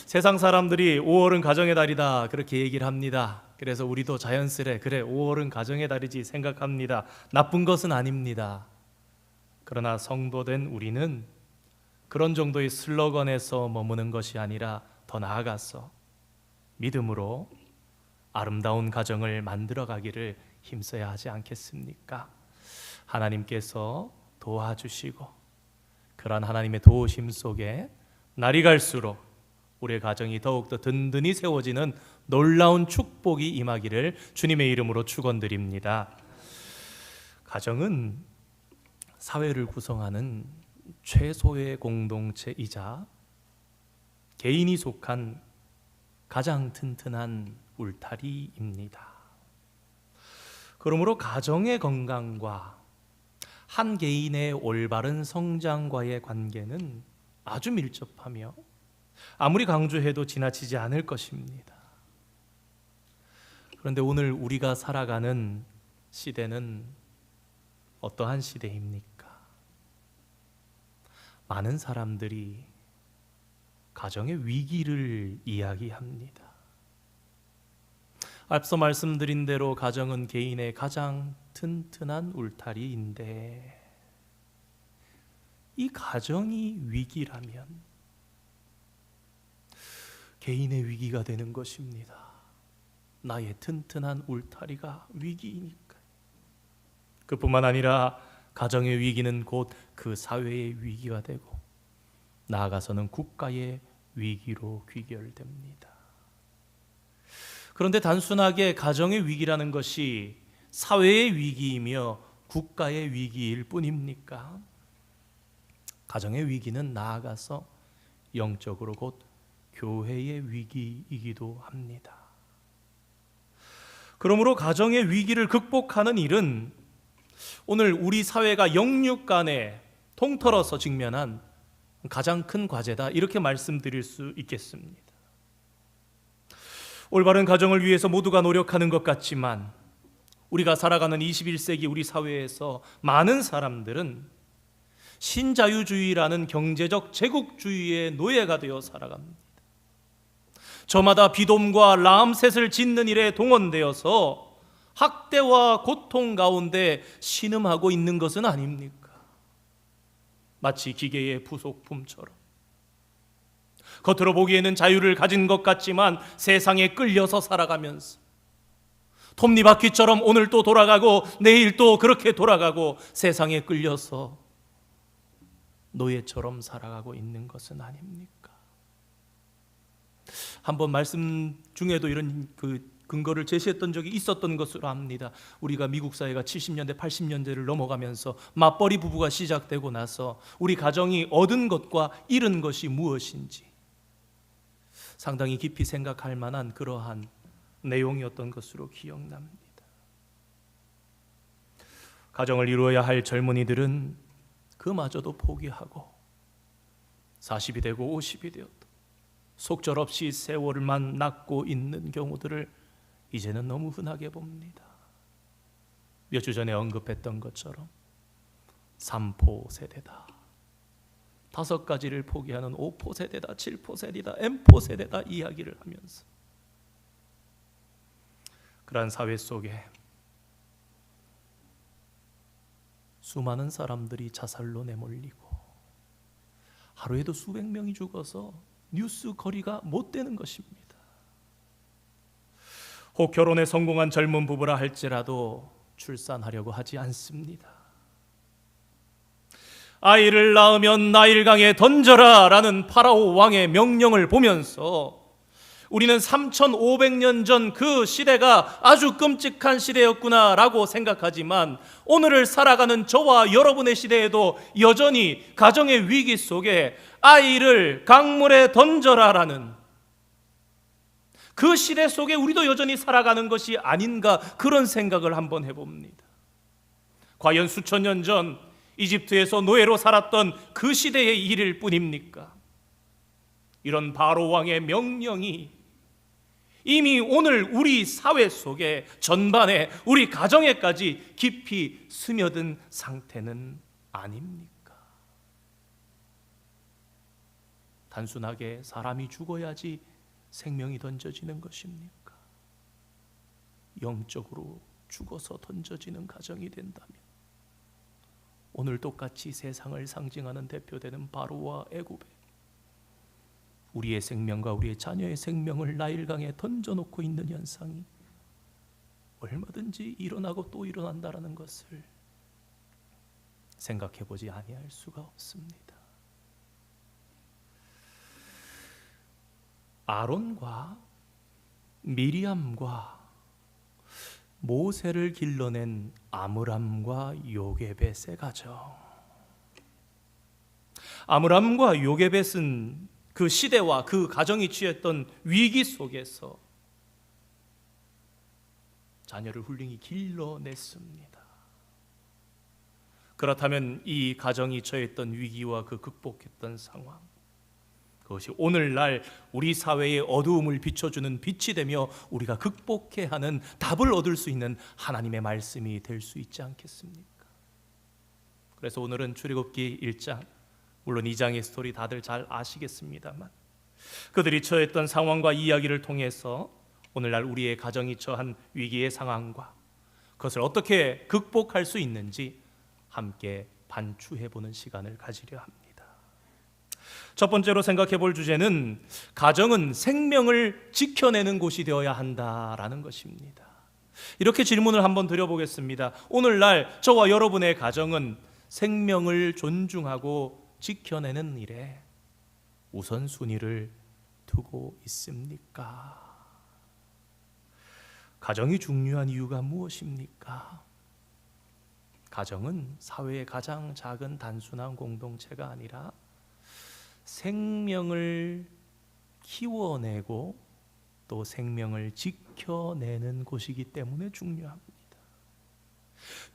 세상 사람들이 5월은 가정의 달이다 그렇게 얘기를 합니다. 그래서 우리도 자연스레 그래 5월은 가정의 달이지 생각합니다. 나쁜 것은 아닙니다. 그러나 성도된 우리는 그런 정도의 슬로건에서 머무는 것이 아니라 더 나아가서 믿음으로 아름다운 가정을 만들어가기를 힘써야 하지 않겠습니까? 하나님께서 도와주시고 그러한 하나님의 도우심 속에 날이 갈수록 우리의 가정이 더욱더 든든히 세워지는 놀라운 축복이 임하기를 주님의 이름으로 축원드립니다. 가정은 사회를 구성하는 최소의 공동체이자 개인이 속한 가장 튼튼한 울타리입니다. 그러므로 가정의 건강과 한 개인의 올바른 성장과의 관계는 아주 밀접하며 아무리 강조해도 지나치지 않을 것입니다. 그런데 오늘 우리가 살아가는 시대는 어떠한 시대입니까? 많은 사람들이 가정의 위기를 이야기합니다. 앞서 말씀드린 대로 가정은 개인의 가장 튼튼한 울타리인데 이 가정이 위기라면 개인의 위기가 되는 것입니다. 나의 튼튼한 울타리가 위기이니까. 그뿐만 아니라 가정의 위기는 곧 그 사회의 위기가 되고 나아가서는 국가의 위기로 귀결됩니다. 그런데 단순하게 가정의 위기라는 것이 사회의 위기이며 국가의 위기일 뿐입니까? 가정의 위기는 나아가서 영적으로 곧 교회의 위기이기도 합니다. 그러므로 가정의 위기를 극복하는 일은 오늘 우리 사회가 영육 간에 통틀어서 직면한 가장 큰 과제다 이렇게 말씀드릴 수 있겠습니다. 올바른 가정을 위해서 모두가 노력하는 것 같지만 우리가 살아가는 21세기 우리 사회에서 많은 사람들은 신자유주의라는 경제적 제국주의의 노예가 되어 살아갑니다. 저마다 비돔과 라암셋을 짓는 일에 동원되어서 학대와 고통 가운데 신음하고 있는 것은 아닙니까? 마치 기계의 부속품처럼 겉으로 보기에는 자유를 가진 것 같지만 세상에 끌려서 살아가면서 톱니바퀴처럼 오늘 또 돌아가고 내일 또 그렇게 돌아가고 세상에 끌려서 노예처럼 살아가고 있는 것은 아닙니까? 한번 말씀 중에도 이런 근거를 제시했던 적이 있었던 것으로 압니다. 우리가 미국 사회가 70년대 80년대를 넘어가면서 맞벌이 부부가 시작되고 나서 우리 가정이 얻은 것과 잃은 것이 무엇인지 상당히 깊이 생각할 만한 그러한 내용이었던 것으로 기억납니다. 가정을 이루어야 할 젊은이들은 그마저도 포기하고 40이 되고 50이 되었다 속절없이 세월만 낳고 있는 경우들을 이제는 너무 흔하게 봅니다. 몇 주 전에 언급했던 것처럼 3포 세대다, 5가지를 포기하는 5포 세대다, 7포 세대다, M포 세대다 이야기를 하면서 그러한 사회 속에 수많은 사람들이 자살로 내몰리고 하루에도 수백 명이 죽어서 뉴스 거리가 못 되는 것입니다. 혹 결혼에 성공한 젊은 부부라 할지라도 출산하려고 하지 않습니다. 아이를 낳으면 나일강에 던져라 라는 파라오 왕의 명령을 보면서 우리는 3500년 전 그 시대가 아주 끔찍한 시대였구나 라고 생각하지만 오늘을 살아가는 저와 여러분의 시대에도 여전히 가정의 위기 속에 아이를 강물에 던져라 라는 그 시대 속에 우리도 여전히 살아가는 것이 아닌가 그런 생각을 한번 해봅니다. 과연 수천 년 전 이집트에서 노예로 살았던 그 시대의 일일 뿐입니까? 이런 바로 왕의 명령이 이미 오늘 우리 사회 속에 전반에 우리 가정에까지 깊이 스며든 상태는 아닙니까? 단순하게 사람이 죽어야지 생명이 던져지는 것입니까? 영적으로 죽어서 던져지는 가정이 된다면 오늘 똑같이 세상을 상징하는 대표되는 바로와 애굽에 우리의 생명과 우리의 자녀의 생명을 나일강에 던져놓고 있는 현상이 얼마든지 일어나고 또 일어난다라는 것을 생각해보지 아니할 수가 없습니다. 아론과 미리암과 모세를 길러낸 아므람과 요게벳의 가정. 아므람과 요게벳은 그 시대와 그 가정이 취했던 위기 속에서 자녀를 훌륭히 길러냈습니다. 그렇다면 이 가정이 처했던 위기와 그 극복했던 상황, 그것이 오늘날 우리 사회의 어두움을 비춰주는 빛이 되며 우리가 극복해야 하는 답을 얻을 수 있는 하나님의 말씀이 될 수 있지 않겠습니까? 그래서 오늘은 출애굽기 1장, 물론 2장의 스토리 다들 잘 아시겠습니다만 그들이 처했던 상황과 이야기를 통해서 오늘날 우리의 가정이 처한 위기의 상황과 그것을 어떻게 극복할 수 있는지 함께 반추해보는 시간을 가지려 합니다. 첫 번째로 생각해 볼 주제는 가정은 생명을 지켜내는 곳이 되어야 한다라는 것입니다. 이렇게 질문을 한번 드려보겠습니다. 오늘날 저와 여러분의 가정은 생명을 존중하고 지켜내는 일에 우선순위를 두고 있습니까? 가정이 중요한 이유가 무엇입니까? 가정은 사회의 가장 작은 단순한 공동체가 아니라 생명을 키워내고 또 생명을 지켜내는 곳이기 때문에 중요합니다.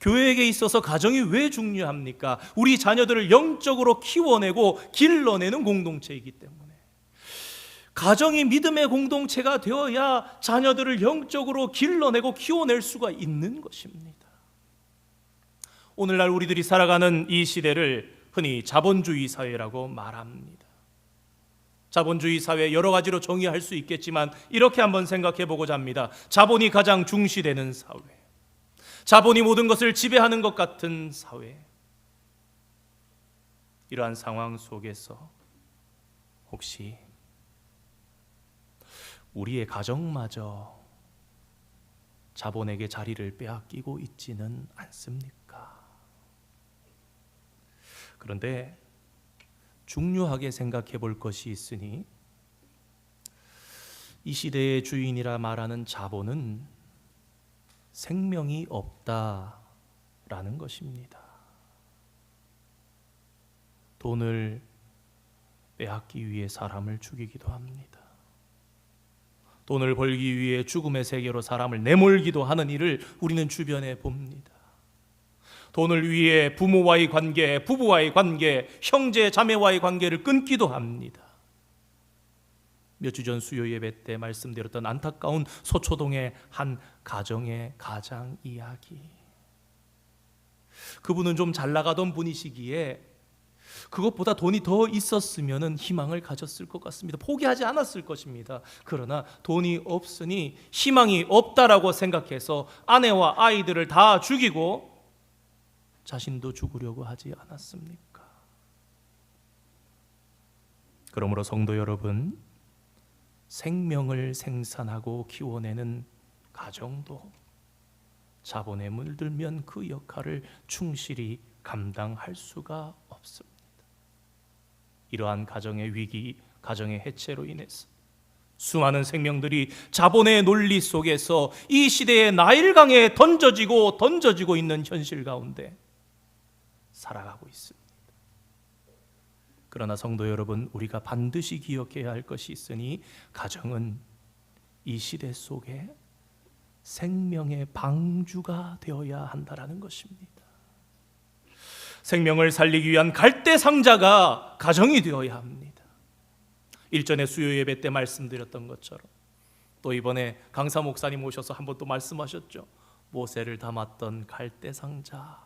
교회에게 있어서 가정이 왜 중요합니까? 우리 자녀들을 영적으로 키워내고 길러내는 공동체이기 때문에. 가정이 믿음의 공동체가 되어야 자녀들을 영적으로 길러내고 키워낼 수가 있는 것입니다. 오늘날 우리들이 살아가는 이 시대를 흔히 자본주의 사회라고 말합니다. 자본주의 사회 여러 가지로 정의할 수 있겠지만 이렇게 한번 생각해 보고자 합니다. 자본이 가장 중시되는 사회, 자본이 모든 것을 지배하는 것 같은 사회. 이러한 상황 속에서 혹시 우리의 가정마저 자본에게 자리를 빼앗기고 있지는 않습니까? 그런데 중요하게 생각해 볼 것이 있으니 이 시대의 주인이라 말하는 자본은 생명이 없다라는 것입니다. 돈을 빼앗기 위해 사람을 죽이기도 합니다. 돈을 벌기 위해 죽음의 세계로 사람을 내몰기도 하는 일을 우리는 주변에 봅니다. 돈을 위해 부모와의 관계, 부부와의 관계, 형제 자매와의 관계를 끊기도 합니다. 몇 주 전 수요 예배 때 말씀드렸던 안타까운 소초동의 한 가정의 가장 이야기. 그분은 좀 잘 나가던 분이시기에 그것보다 돈이 더 있었으면 희망을 가졌을 것 같습니다. 포기하지 않았을 것입니다. 그러나 돈이 없으니 희망이 없다라고 생각해서 아내와 아이들을 다 죽이고 자신도 죽으려고 하지 않았습니까? 그러므로 성도 여러분, 생명을 생산하고 키워내는 가정도 자본에 물들면 그 역할을 충실히 감당할 수가 없습니다. 이러한 가정의 위기, 가정의 해체로 인해서 수많은 생명들이 자본의 논리 속에서 이 시대의 나일강에 던져지고 있는 현실 가운데 살아가고 있습니다. 그러나 성도 여러분, 우리가 반드시 기억해야 할 것이 있으니 가정은 이 시대 속에 생명의 방주가 되어야 한다라는 것입니다. 생명을 살리기 위한 갈대 상자가 가정이 되어야 합니다. 일전에 수요 예배 때 말씀드렸던 것처럼 또 이번에 강사 목사님 오셔서 한번 또 말씀하셨죠. 모세를 담았던 갈대 상자,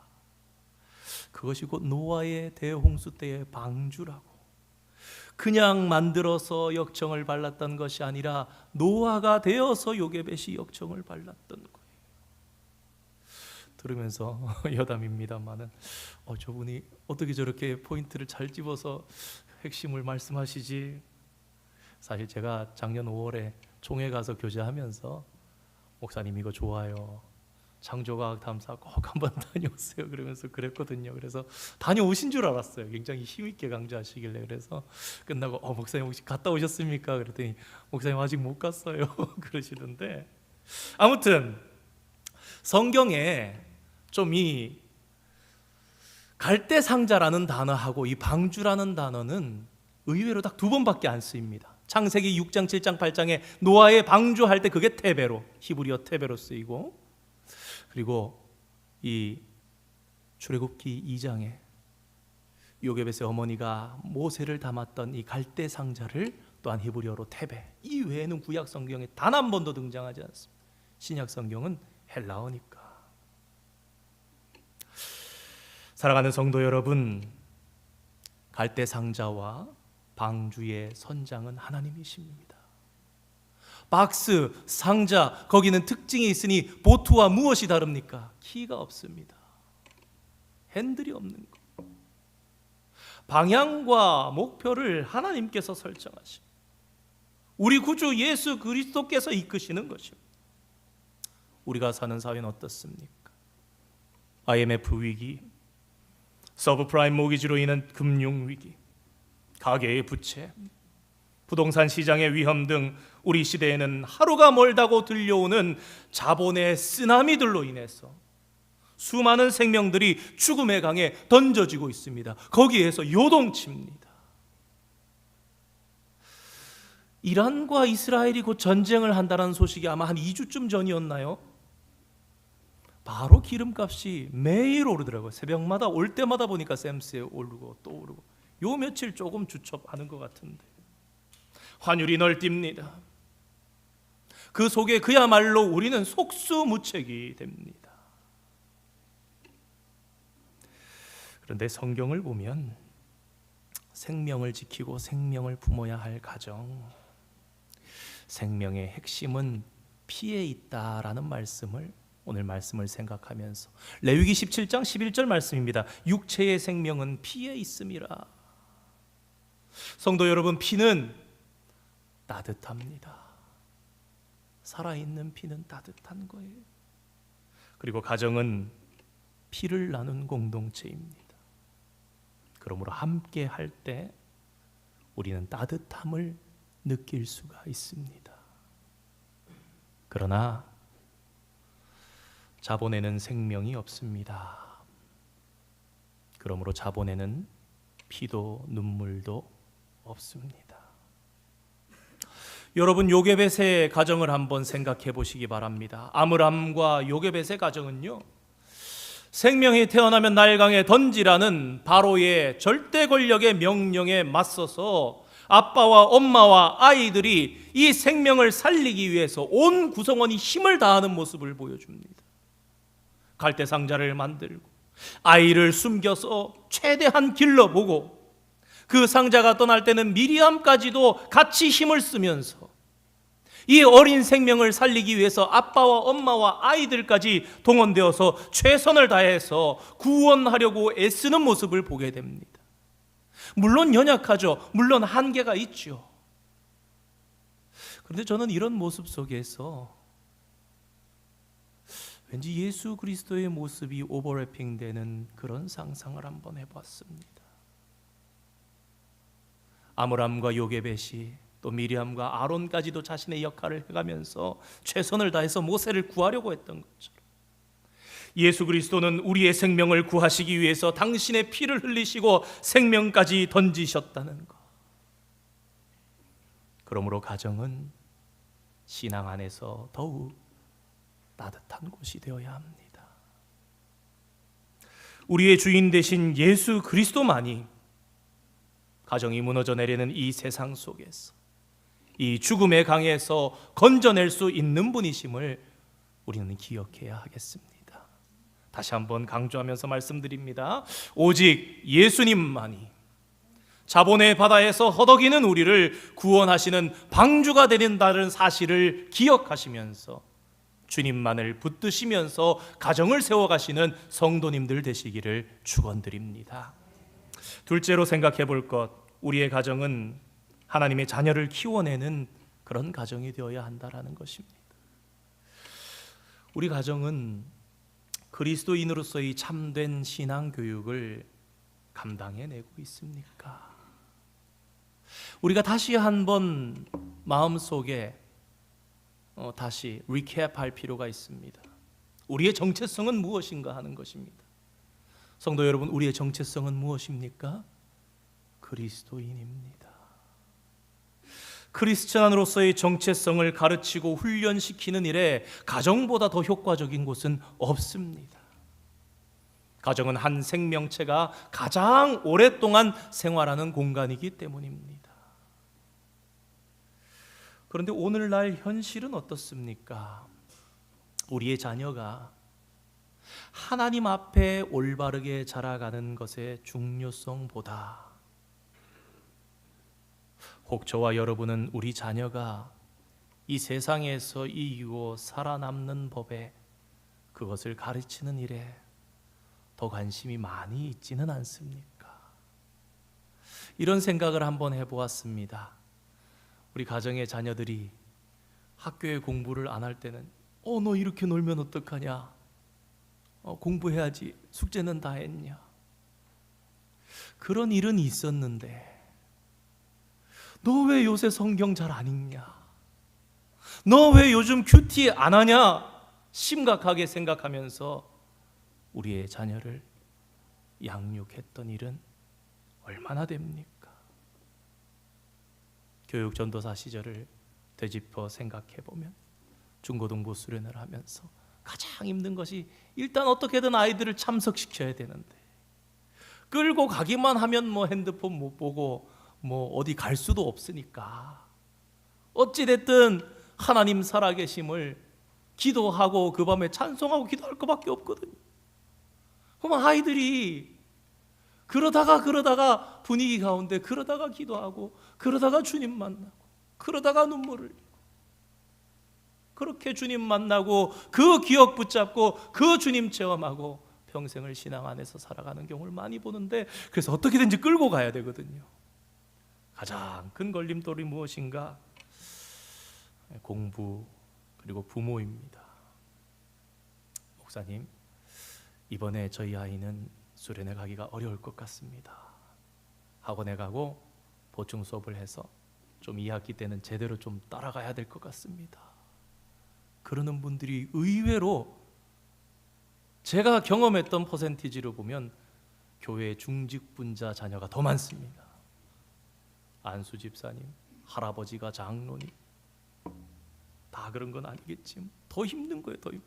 그것이 곧 노아의 대홍수 때의 방주라고. 그냥 만들어서 역청을 발랐던 것이 아니라 노아가 되어서 요게벳이 역청을 발랐던 거예요. 들으면서 여담입니다만은 저분이 어떻게 저렇게 포인트를 잘 집어서 핵심을 말씀하시지? 사실 제가 작년 5월에 총회 가서 교제하면서 목사님 이거 좋아요, 창조과학 탐사 꼭 한번 다녀오세요 그러면서 그랬거든요. 그래서 다녀오신 줄 알았어요. 굉장히 힘있게 강조하시길래. 그래서 끝나고 목사님 혹시 갔다 오셨습니까? 그랬더니 목사님 아직 못 갔어요 그러시던데, 아무튼 성경에 좀 이 갈대상자라는 단어하고 이 방주라는 단어는 의외로 딱 두 번밖에 안 쓰입니다. 창세기 6장, 7장, 8장에 노아의 방주할 때 그게 테베로, 히브리어 테베로 쓰이고, 그리고 이 출애굽기 2장에 요게벳의 어머니가 모세를 담았던 이 갈대 상자를 또한 히브리어로 테베, 이 외에는 구약 성경에 단 한 번도 등장하지 않습니다. 신약 성경은 헬라어니까. 사랑하는 성도 여러분, 갈대 상자와 방주의 선장은 하나님이십니다. 박스, 상자, 거기는 특징이 있으니 보트와 무엇이 다릅니까? 키가 없습니다. 핸들이 없는 것. 방향과 목표를 하나님께서 설정하십니다. 우리 구주 예수 그리스도께서 이끄시는 것입니다. 우리가 사는 사회는 어떻습니까? IMF 위기, 서브프라임 모기지로 인한 금융위기, 가계의 부채, 부동산 시장의 위험 등 우리 시대에는 하루가 멀다고 들려오는 자본의 쓰나미들로 인해서 수많은 생명들이 죽음의 강에 던져지고 있습니다. 거기에서 요동칩니다. 이란과 이스라엘이 곧 전쟁을 한다는 소식이 아마 한 2주쯤 전이었나요? 바로 기름값이 매일 오르더라고요. 새벽마다 올 때마다 보니까 샘스에 오르고 또 오르고, 요 며칠 조금 주춤하는 것 같은데 환율이 널뜁니다. 그 속에 그야말로 우리는 속수무책이 됩니다. 그런데 성경을 보면 생명을 지키고 생명을 품어야 할 가정, 생명의 핵심은 피에 있다라는 말씀을, 오늘 말씀을 생각하면서 레위기 17장 11절 말씀입니다. 육체의 생명은 피에 있음이라. 성도 여러분, 피는 따뜻합니다. 살아있는 피는 따뜻한 거예요. 그리고 가정은 피를 나눈 공동체입니다. 그러므로 함께 할 때 우리는 따뜻함을 느낄 수가 있습니다. 그러나 자본에는 생명이 없습니다. 그러므로 자본에는 피도 눈물도 없습니다. 여러분, 요게벳의 가정을 한번 생각해 보시기 바랍니다. 아므람과 요게벳의 가정은요, 생명이 태어나면 나일강에 던지라는 바로의 절대 권력의 명령에 맞서서 아빠와 엄마와 아이들이 이 생명을 살리기 위해서 온 구성원이 힘을 다하는 모습을 보여줍니다. 갈대 상자를 만들고 아이를 숨겨서 최대한 길러보고, 그 상자가 떠날 때는 미리암까지도 같이 힘을 쓰면서 이 어린 생명을 살리기 위해서 아빠와 엄마와 아이들까지 동원되어서 최선을 다해서 구원하려고 애쓰는 모습을 보게 됩니다. 물론 연약하죠. 물론 한계가 있죠. 그런데 저는 이런 모습 속에서 왠지 예수 그리스도의 모습이 오버래핑되는 그런 상상을 한번 해봤습니다. 아므람과 요게벳이, 또 미리암과 아론까지도 자신의 역할을 해가면서 최선을 다해서 모세를 구하려고 했던 것처럼, 예수 그리스도는 우리의 생명을 구하시기 위해서 당신의 피를 흘리시고 생명까지 던지셨다는 것. 그러므로 가정은 신앙 안에서 더욱 따뜻한 곳이 되어야 합니다. 우리의 주인 되신 예수 그리스도만이 가정이 무너져 내리는 이 세상 속에서 이 죽음의 강에서 건져낼 수 있는 분이심을 우리는 기억해야 하겠습니다. 다시 한번 강조하면서 말씀드립니다. 오직 예수님만이 자본의 바다에서 허덕이는 우리를 구원하시는 방주가 되는다는 사실을 기억하시면서 주님만을 붙드시면서 가정을 세워가시는 성도님들 되시기를 축원드립니다. 둘째로 생각해 볼 것, 우리의 가정은 하나님의 자녀를 키워내는 그런 가정이 되어야 한다라는 것입니다. 우리 가정은 그리스도인으로서의 참된 신앙 교육을 감당해내고 있습니까? 우리가 다시 한번 마음속에 다시 리캡할 필요가 있습니다. 우리의 정체성은 무엇인가 하는 것입니다. 성도 여러분, 우리의 정체성은 무엇입니까? 그리스도인입니다. 크리스천으로서의 정체성을 가르치고 훈련시키는 일에 가정보다 더 효과적인 곳은 없습니다. 가정은 한 생명체가 가장 오랫동안 생활하는 공간이기 때문입니다. 그런데 오늘날 현실은 어떻습니까? 우리의 자녀가 하나님 앞에 올바르게 자라가는 것의 중요성보다 혹 저와 여러분은 우리 자녀가 이 세상에서 이기고 살아남는 법에 그것을 가르치는 일에 더 관심이 많이 있지는 않습니까? 이런 생각을 한번 해보았습니다. 우리 가정의 자녀들이 학교에 공부를 안 할 때는 너 이렇게 놀면 어떡하냐? 공부해야지. 숙제는 다 했냐? 그런 일은 있었는데 너 왜 요새 성경 잘 안 읽냐? 너 왜 요즘 큐티 안 하냐? 심각하게 생각하면서 우리의 자녀를 양육했던 일은 얼마나 됩니까? 교육 전도사 시절을 되짚어 생각해 보면 중고등부 수련을 하면서 가장 힘든 것이 일단 어떻게든 아이들을 참석시켜야 되는데 끌고 가기만 하면 핸드폰 못 보고 어디 갈 수도 없으니까 어찌 됐든 하나님 살아계심을 기도하고 그 밤에 찬송하고 기도할 것밖에 없거든요. 그럼 아이들이 그러다가 분위기 가운데 그러다가 기도하고 그러다가 주님 만나고 그러다가 눈물을 흘리고 그렇게 주님 만나고 그 기억 붙잡고 그 주님 체험하고 평생을 신앙 안에서 살아가는 경우를 많이 보는데, 그래서 어떻게든지 끌고 가야 되거든요. 가장 큰 걸림돌이 무엇인가? 공부 그리고 부모입니다. 목사님, 이번에 저희 아이는 수련회 가기가 어려울 것 같습니다. 학원에 가고 보충 수업을 해서 좀 2학기 때는 제대로 좀 따라가야 될 것 같습니다. 그러는 분들이 의외로 제가 경험했던 퍼센티지로 보면 교회 중직분자 자녀가 더 많습니다. 안수 집사님, 할아버지가 장로님, 다 그런 건 아니겠지. 더 힘든 거예요, 더 힘든.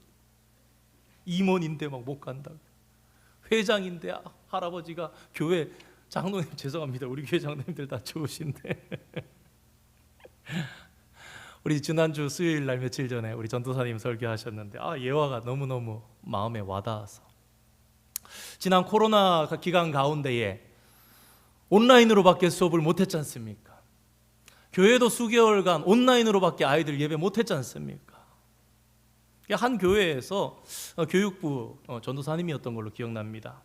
임원인데 막 못 간다. 회장인데 할아버지가 교회 장로님, 죄송합니다. 우리 교회 장로님들 다 좋으신데 우리 지난주 수요일 날 며칠 전에 우리 전도사님 설교하셨는데 예화가 너무너무 마음에 와닿아서, 지난 코로나 기간 가운데에 온라인으로밖에 수업을 못했지 않습니까? 교회도 수개월간 온라인으로밖에 아이들 예배 못했지 않습니까? 한 교회에서 교육부 전도사님이었던 걸로 기억납니다.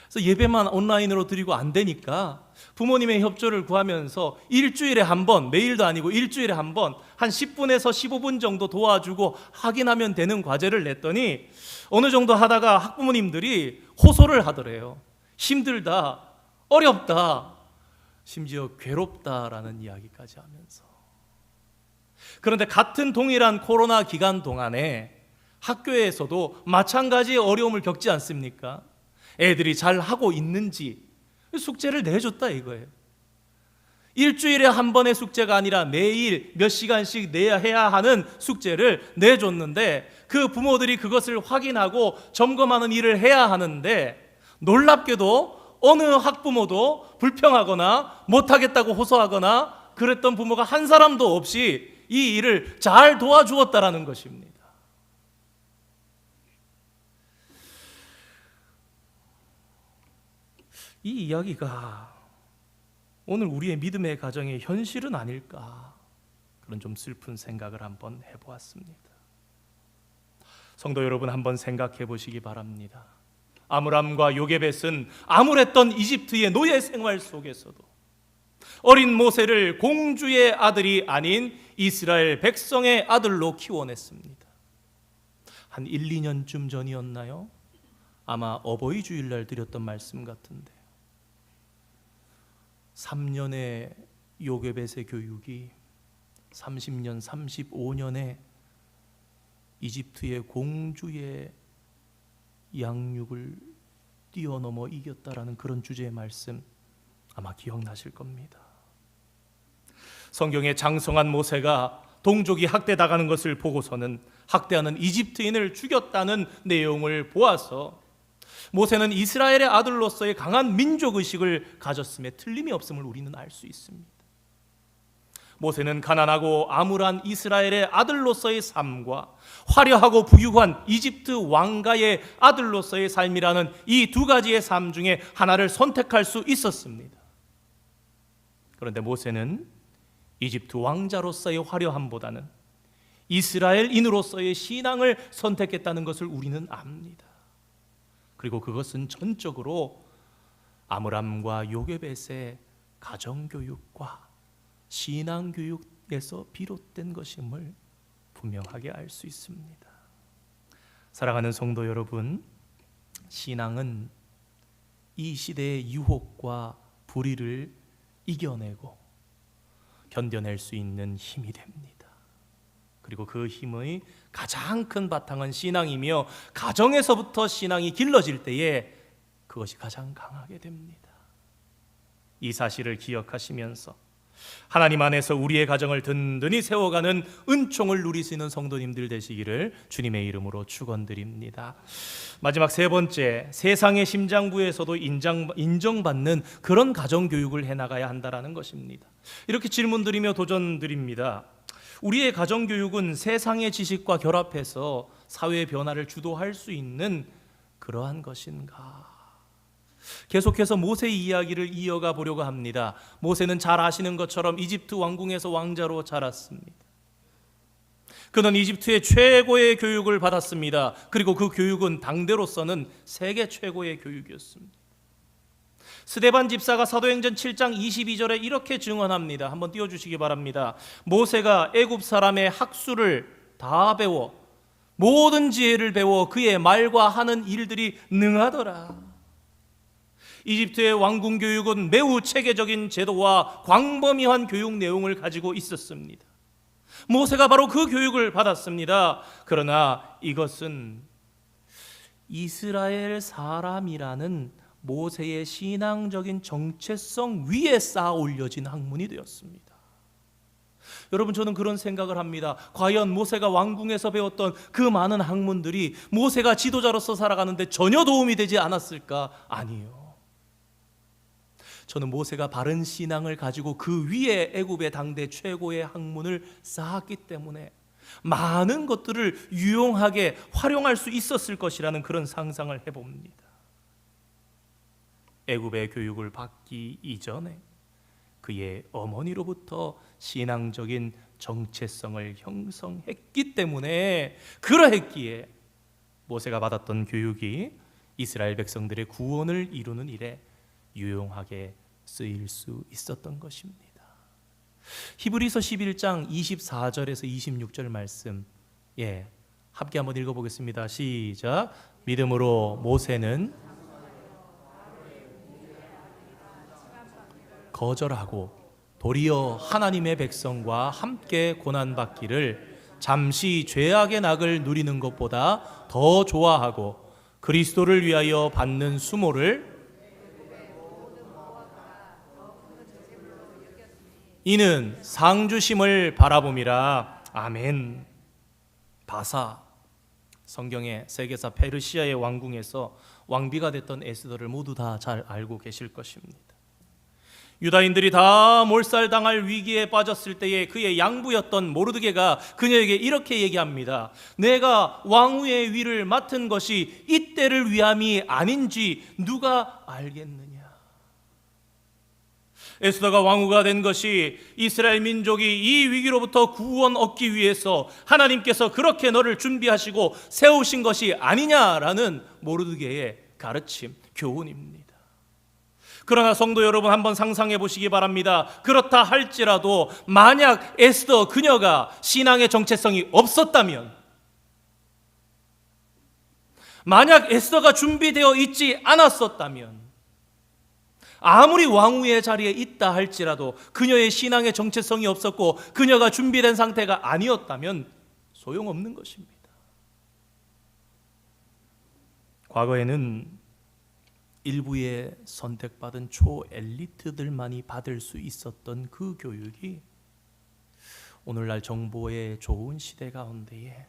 그래서 예배만 온라인으로 드리고 안 되니까 부모님의 협조를 구하면서 일주일에 한 번, 매일도 아니고 일주일에 한 번, 한 10분에서 15분 정도 도와주고 확인하면 되는 과제를 냈더니 어느 정도 하다가 학부모님들이 호소를 하더래요. 힘들다, 어렵다, 심지어 괴롭다라는 이야기까지 하면서. 그런데 같은 동일한 코로나 기간 동안에 학교에서도 마찬가지의 어려움을 겪지 않습니까? 애들이 잘 하고 있는지 숙제를 내줬다 이거예요. 일주일에 한 번의 숙제가 아니라 매일 몇 시간씩 해야 하는 숙제를 내줬는데 그 부모들이 그것을 확인하고 점검하는 일을 해야 하는데, 놀랍게도 어느 학부모도 불평하거나 못하겠다고 호소하거나 그랬던 부모가 한 사람도 없이 이 일을 잘 도와주었다라는 것입니다. 이 이야기가 오늘 우리의 믿음의 가정의 현실은 아닐까, 그런 좀 슬픈 생각을 한번 해보았습니다. 성도 여러분, 한번 생각해 보시기 바랍니다. 아므람과 요게벳은 암울했던 이집트의 노예 생활 속에서도 어린 모세를 공주의 아들이 아닌 이스라엘 백성의 아들로 키워냈습니다. 한 1, 2년쯤 전이었나요? 아마 어버이 주일날 드렸던 말씀 같은데, 3년의 요게벳의 교육이 30년, 35년의 이집트의 공주의 양육을 뛰어넘어 이겼다라는 그런 주제의 말씀 아마 기억나실 겁니다. 성경에 장성한 모세가 동족이 학대당하는 것을 보고서는 학대하는 이집트인을 죽였다는 내용을 보아서 모세는 이스라엘의 아들로서의 강한 민족의식을 가졌음에 틀림이 없음을 우리는 알 수 있습니다. 모세는 가난하고 암울한 이스라엘의 아들로서의 삶과 화려하고 부유한 이집트 왕가의 아들로서의 삶이라는 이 두 가지의 삶 중에 하나를 선택할 수 있었습니다. 그런데 모세는 이집트 왕자로서의 화려함보다는 이스라엘인으로서의 신앙을 선택했다는 것을 우리는 압니다. 그리고 그것은 전적으로 아므람과 요게벳의 가정교육과 신앙교육에서 비롯된 것임을 분명하게 알 수 있습니다. 사랑하는 성도 여러분, 신앙은 이 시대의 유혹과 불의를 이겨내고 견뎌낼 수 있는 힘이 됩니다. 그리고 그 힘의 가장 큰 바탕은 신앙이며, 가정에서부터 신앙이 길러질 때에 그것이 가장 강하게 됩니다. 이 사실을 기억하시면서 하나님 안에서 우리의 가정을 든든히 세워가는 은총을 누리시는 성도님들 되시기를 주님의 이름으로 축원드립니다. 마지막 세 번째, 세상의 심장부에서도 인정받는 그런 가정교육을 해나가야 한다는 것입니다. 이렇게 질문드리며 도전드립니다. 우리의 가정교육은 세상의 지식과 결합해서 사회의 변화를 주도할 수 있는 그러한 것인가? 계속해서 모세 이야기를 이어가 보려고 합니다. 모세는 잘 아시는 것처럼 이집트 왕궁에서 왕자로 자랐습니다. 그는 이집트의 최고의 교육을 받았습니다. 그리고 그 교육은 당대로서는 세계 최고의 교육이었습니다. 스데반 집사가 사도행전 7장 22절에 이렇게 증언합니다. 한번 띄워주시기 바랍니다. 모세가 애굽 사람의 학수를 다 배워 모든 지혜를 배워 그의 말과 하는 일들이 능하더라. 이집트의 왕궁 교육은 매우 체계적인 제도와 광범위한 교육 내용을 가지고 있었습니다. 모세가 바로 그 교육을 받았습니다. 그러나 이것은 이스라엘 사람이라는 모세의 신앙적인 정체성 위에 쌓아 올려진 학문이 되었습니다. 여러분, 저는 그런 생각을 합니다. 과연 모세가 왕궁에서 배웠던 그 많은 학문들이 모세가 지도자로서 살아가는데 전혀 도움이 되지 않았을까? 아니요. 저는 모세가 바른 신앙을 가지고 그 위에 애굽의 당대 최고의 학문을 쌓았기 때문에 많은 것들을 유용하게 활용할 수 있었을 것이라는 그런 상상을 해봅니다. 애굽의 교육을 받기 이전에 그의 어머니로부터 신앙적인 정체성을 형성했기 때문에, 그러했기에 모세가 받았던 교육이 이스라엘 백성들의 구원을 이루는 일에 유용하게 쓰일 수 있었던 것입니다. 히브리서 11장 24절에서 26절 말씀, 함께 한번 읽어보겠습니다. 시작. 믿음으로 모세는 거절하고 도리어 하나님의 백성과 함께 고난받기를 잠시 죄악의 낙을 누리는 것보다 더 좋아하고 그리스도를 위하여 받는 수모를 이는 상주심을 바라봄이라. 아멘. 바사, 성경의 세계사 페르시아의 왕궁에서 왕비가 됐던 에스더를 모두 다 잘 알고 계실 것입니다. 유다인들이 다 몰살당할 위기에 빠졌을 때에 그의 양부였던 모르드게가 그녀에게 이렇게 얘기합니다. 내가 왕후의 위를 맡은 것이 이때를 위함이 아닌지 누가 알겠느냐. 에스더가 왕후가 된 것이 이스라엘 민족이 이 위기로부터 구원 얻기 위해서 하나님께서 그렇게 너를 준비하시고 세우신 것이 아니냐라는 모르드게의 가르침, 교훈입니다. 그러나 성도 여러분, 한번 상상해 보시기 바랍니다. 그렇다 할지라도 만약 에스더 그녀가 신앙의 정체성이 없었다면, 만약 에스더가 준비되어 있지 않았었다면, 아무리 왕후의 자리에 있다 할지라도 그녀의 신앙의 정체성이 없었고 그녀가 준비된 상태가 아니었다면 소용없는 것입니다. 과거에는 일부의 선택받은 초엘리트들만이 받을 수 있었던 그 교육이 오늘날 정보의 좋은 시대 가운데에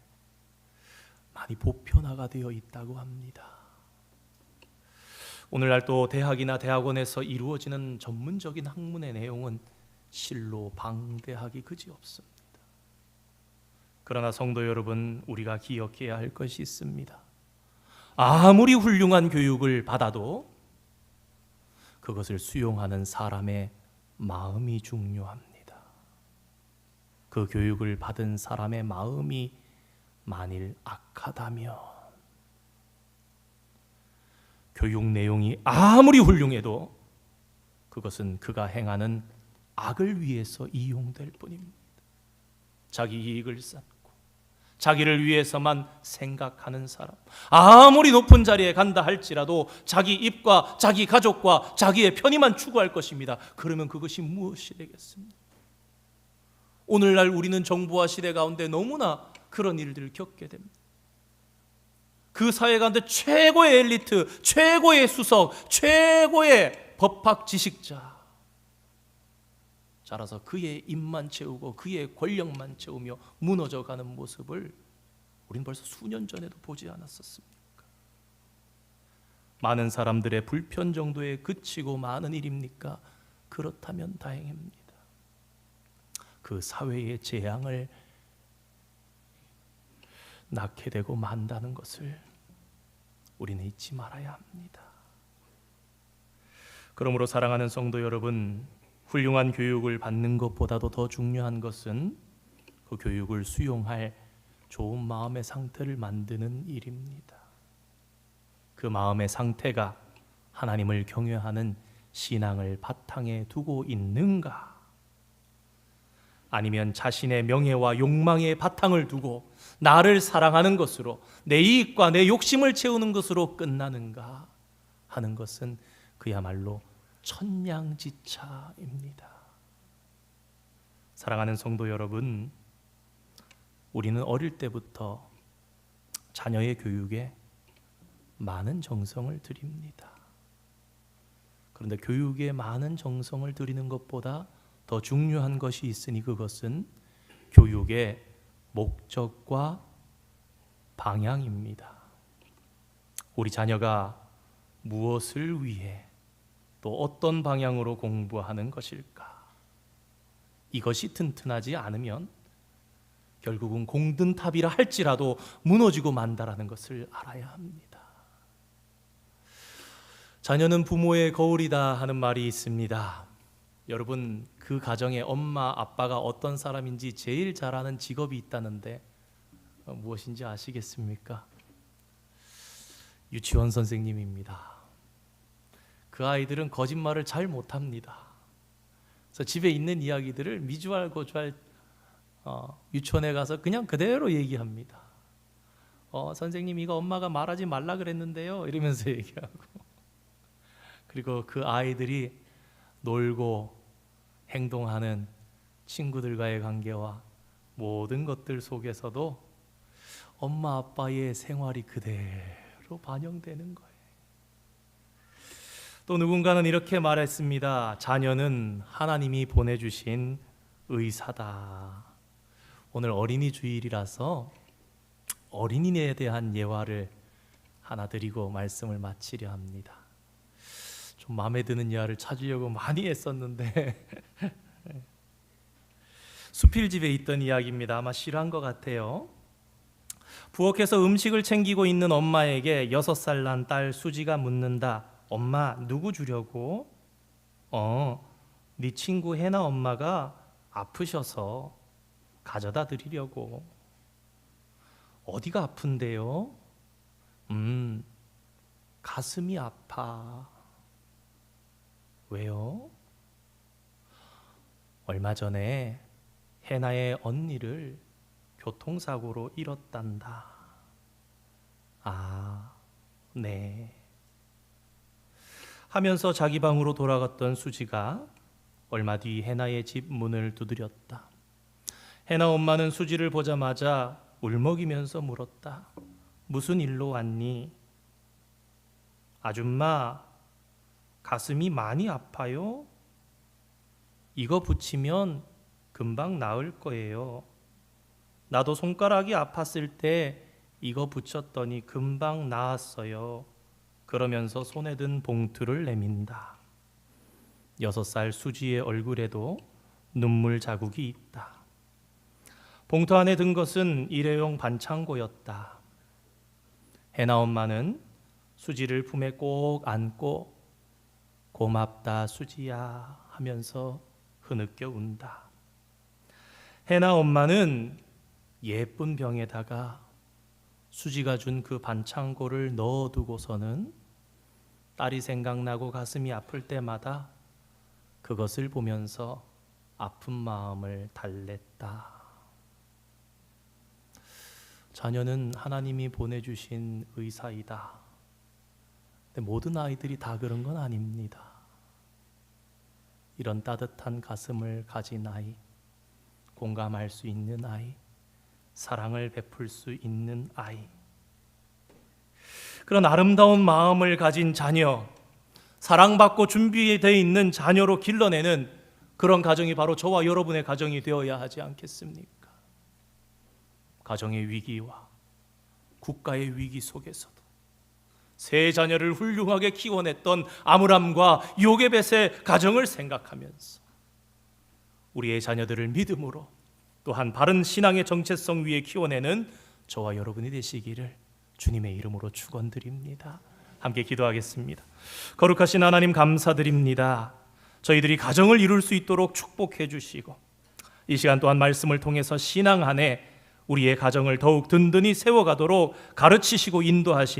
많이 보편화가 되어 있다고 합니다. 오늘날 또 대학이나 대학원에서 이루어지는 전문적인 학문의 내용은 실로 방대하기 그지없습니다. 그러나 성도 여러분, 우리가 기억해야 할 것이 있습니다. 아무리 훌륭한 교육을 받아도 그것을 수용하는 사람의 마음이 중요합니다. 그 교육을 받은 사람의 마음이 만일 악하다면, 교육 내용이 아무리 훌륭해도 그것은 그가 행하는 악을 위해서 이용될 뿐입니다. 자기 이익을 쌓고 자기를 위해서만 생각하는 사람, 아무리 높은 자리에 간다 할지라도 자기 입과 자기 가족과 자기의 편의만 추구할 것입니다. 그러면 그것이 무엇이 되겠습니까? 오늘날 우리는 정보화 시대 가운데 너무나 그런 일들을 겪게 됩니다. 그 사회 가운데 최고의 엘리트, 최고의 수석, 최고의 법학 지식자 자라서 그의 입만 채우고 그의 권력만 채우며 무너져가는 모습을 우린 벌써 수년 전에도 보지 않았었습니까? 많은 사람들의 불편 정도에 그치고 마는 일입니까? 그렇다면 다행입니다. 그 사회의 재앙을 낳게 되고 만다는 것을 우리는 잊지 말아야 합니다. 그러므로 사랑하는 성도 여러분, 훌륭한 교육을 받는 것보다도 더 중요한 것은 그 교육을 수용할 좋은 마음의 상태를 만드는 일입니다. 그 마음의 상태가 하나님을 경외하는 신앙을 바탕에 두고 있는가? 아니면 자신의 명예와 욕망의 바탕을 두고 나를 사랑하는 것으로, 내 이익과 내 욕심을 채우는 것으로 끝나는가 하는 것은 그야말로 천냥지차입니다. 사랑하는 성도 여러분, 우리는 어릴 때부터 자녀의 교육에 많은 정성을 들입니다. 그런데 교육에 많은 정성을 들이는 것보다 더 중요한 것이 있으니 그것은 교육의 목적과 방향입니다. 우리 자녀가 무엇을 위해 또 어떤 방향으로 공부하는 것일까? 이것이 튼튼하지 않으면 결국은 공든탑이라 할지라도 무너지고 만다라는 것을 알아야 합니다. 자녀는 부모의 거울이다 하는 말이 있습니다. 여러분, 그 가정의 엄마, 아빠가 어떤 사람인지 제일 잘 아는 직업이 있다는데 무엇인지 아시겠습니까? 유치원 선생님입니다. 그 아이들은 거짓말을 잘 못합니다. 그래서 집에 있는 이야기들을 미주알 고주알 유치원에 가서 그냥 그대로 얘기합니다. 선생님, 이거 엄마가 말하지 말라 그랬는데요, 이러면서 얘기하고. 그리고 그 아이들이 놀고 행동하는 친구들과의 관계와 모든 것들 속에서도 엄마 아빠의 생활이 그대로 반영되는 거예요. 또 누군가는 이렇게 말했습니다. 자녀는 하나님이 보내주신 의사다. 오늘 어린이 주일이라서 어린이에 대한 예화를 하나 드리고 말씀을 마치려 합니다. 좀 마음에 드는 예화를 찾으려고 많이 애썼는데 수필집에 있던 이야기입니다. 아마 실화인 것 같아요. 부엌에서 음식을 챙기고 있는 엄마에게 6살 난 딸 수지가 묻는다. 엄마, 누구 주려고? 네 친구 해나 엄마가 아프셔서 가져다 드리려고. 어디가 아픈데요? 가슴이 아파. 왜요? 얼마 전에 해나의 언니를 교통사고로 잃었단다. 아, 네. 하면서 자기 방으로 돌아갔던 수지가 얼마 뒤 해나의 집 문을 두드렸다. 해나 엄마는 수지를 보자마자 울먹이면서 물었다. 무슨 일로 왔니? 아줌마, 가슴이 많이 아파요? 이거 붙이면 금방 나을 거예요. 나도 손가락이 아팠을 때 이거 붙였더니 금방 나았어요. 그러면서 손에 든 봉투를 내민다. 6살 수지의 얼굴에도 눈물 자국이 있다. 봉투 안에 든 것은 일회용 반창고였다. 해나 엄마는 수지를 품에 꼭 안고 고맙다 수지야 하면서 흐느껴 운다. 해나 엄마는 예쁜 병에다가 수지가 준 그 반창고를 넣어두고서는 딸이 생각나고 가슴이 아플 때마다 그것을 보면서 아픈 마음을 달랬다. 자녀는 하나님이 보내주신 의사이다. 근데 모든 아이들이 다 그런 건 아닙니다. 이런 따뜻한 가슴을 가진 아이, 공감할 수 있는 아이, 사랑을 베풀 수 있는 아이, 그런 아름다운 마음을 가진 자녀, 사랑받고 준비되어 있는 자녀로 길러내는 그런 가정이 바로 저와 여러분의 가정이 되어야 하지 않겠습니까? 가정의 위기와 국가의 위기 속에서도 세 자녀를 훌륭하게 키워냈던 아므람과 요게벳의 가정을 생각하면서 우리의 자녀들을 믿음으로 또한 바른 신앙의 정체성 위에 키워내는 저와 여러분이 되시기를 주님의 이름으로 축원드립니다. 함께 기도하겠습니다. 거룩하신 하나님 감사드립니다. 저희들이 가정을 이룰 수 있도록 축복해 주시고 이 시간 또한 말씀을 통해서 신앙 안에 우리의 가정을 더욱 든든히 세워가도록 가르치시고 인도하시니